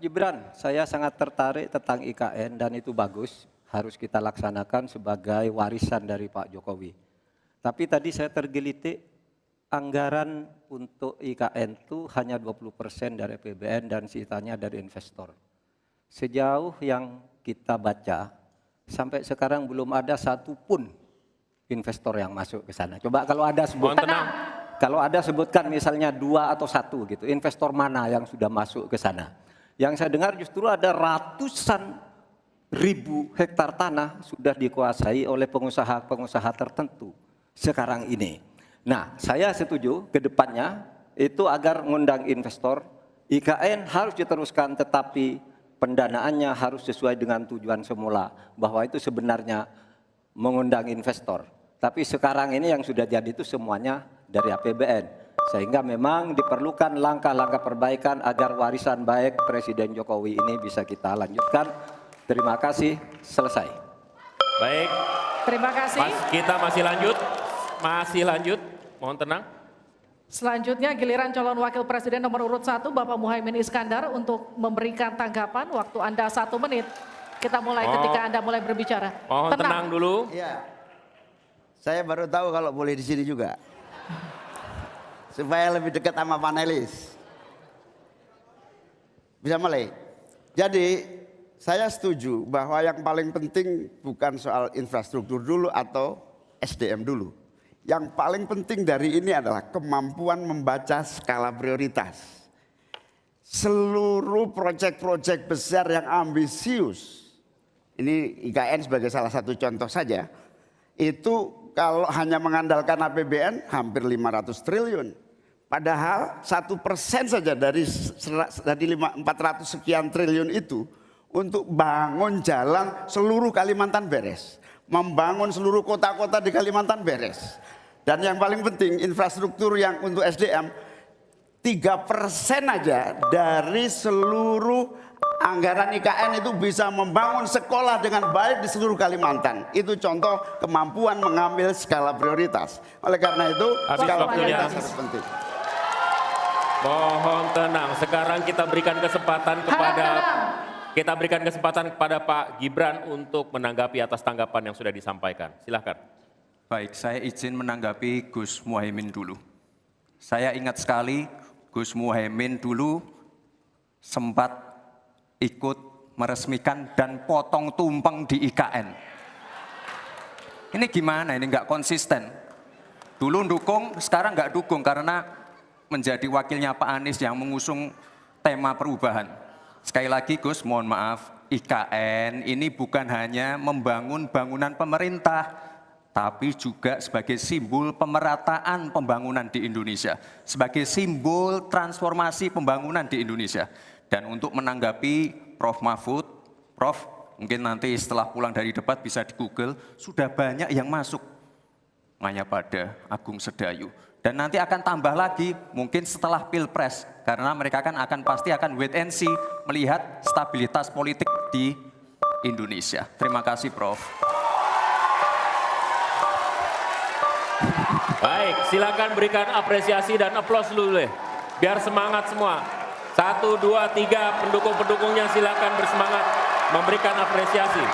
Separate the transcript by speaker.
Speaker 1: Gibran, saya sangat tertarik tentang IKN dan itu bagus, harus kita laksanakan sebagai warisan dari Pak Jokowi. Tapi tadi saya tergelitik, anggaran untuk IKN itu hanya 20% dari APBN dan sisanya dari investor. Sejauh yang kita baca, sampai sekarang belum ada satupun investor yang masuk ke sana. Coba kalau ada sebutkan, kalau ada sebutkan misalnya 2 atau 1 gitu, investor mana yang sudah masuk ke sana. Yang saya dengar justru ada ratusan ribu hektar tanah sudah dikuasai oleh pengusaha-pengusaha tertentu sekarang ini. Nah, saya setuju ke depannya itu agar mengundang investor, IKN harus diteruskan tetapi pendanaannya harus sesuai dengan tujuan semula, bahwa itu sebenarnya mengundang investor. Tapi sekarang ini yang sudah jadi itu semuanya dari APBN. Sehingga memang diperlukan langkah-langkah perbaikan agar warisan baik Presiden Jokowi ini bisa kita lanjutkan. Terima kasih, selesai.
Speaker 2: Baik.
Speaker 3: Terima kasih.
Speaker 2: Kita masih lanjut. Mohon tenang.
Speaker 3: Selanjutnya giliran calon wakil presiden nomor urut 1 Bapak Muhaimin Iskandar untuk memberikan tanggapan. Waktu Anda 1 menit. Kita mulai ketika Anda mulai berbicara.
Speaker 2: Mohon tenang dulu.
Speaker 4: Iya. Saya baru tahu kalau boleh di sini juga. Supaya lebih dekat sama panelis. Bisa mulai. Jadi saya setuju bahwa yang paling penting bukan soal infrastruktur dulu atau SDM dulu. Yang paling penting dari ini adalah kemampuan membaca skala prioritas. Seluruh proyek-proyek besar yang ambisius, ini IKN sebagai salah satu contoh saja, itu kalau hanya mengandalkan APBN hampir 500 triliun. Padahal 1% saja dari 400 sekian triliun itu untuk bangun jalan seluruh Kalimantan beres. Membangun seluruh kota-kota di Kalimantan beres. Dan yang paling penting infrastruktur yang untuk SDM 3% aja dari seluruh anggaran IKN itu bisa membangun sekolah dengan baik di seluruh Kalimantan. Itu contoh kemampuan mengambil skala prioritas. Oleh karena itu skala prioritas harus penting.
Speaker 2: Mohon tenang. Sekarang kita berikan kesempatan kepada Pak Gibran untuk menanggapi atas tanggapan yang sudah disampaikan. Silakan.
Speaker 5: Baik, saya izin menanggapi Gus Muhaimin dulu. Saya ingat sekali Gus Muhaimin dulu sempat ikut meresmikan dan potong tumpeng di IKN. Ini gimana? Ini nggak konsisten. Dulu dukung, sekarang nggak dukung karena menjadi wakilnya Pak Anies yang mengusung tema perubahan. Sekali lagi Gus, mohon maaf, IKN ini bukan hanya membangun bangunan pemerintah, tapi juga sebagai simbol pemerataan pembangunan di Indonesia, sebagai simbol transformasi pembangunan di Indonesia. Dan untuk menanggapi Prof. Mahfud, Prof, mungkin nanti setelah pulang dari debat bisa di Google, sudah banyak yang masuk. Hanya pada Agung Sedayu. Dan nanti akan tambah lagi mungkin setelah Pilpres, karena mereka pasti akan wait and see melihat stabilitas politik di Indonesia. Terima kasih Prof.
Speaker 2: Baik, silakan berikan apresiasi dan aplaus dulu deh. Biar semangat semua. 1, 2, 3 pendukung-pendukungnya silakan bersemangat memberikan apresiasi.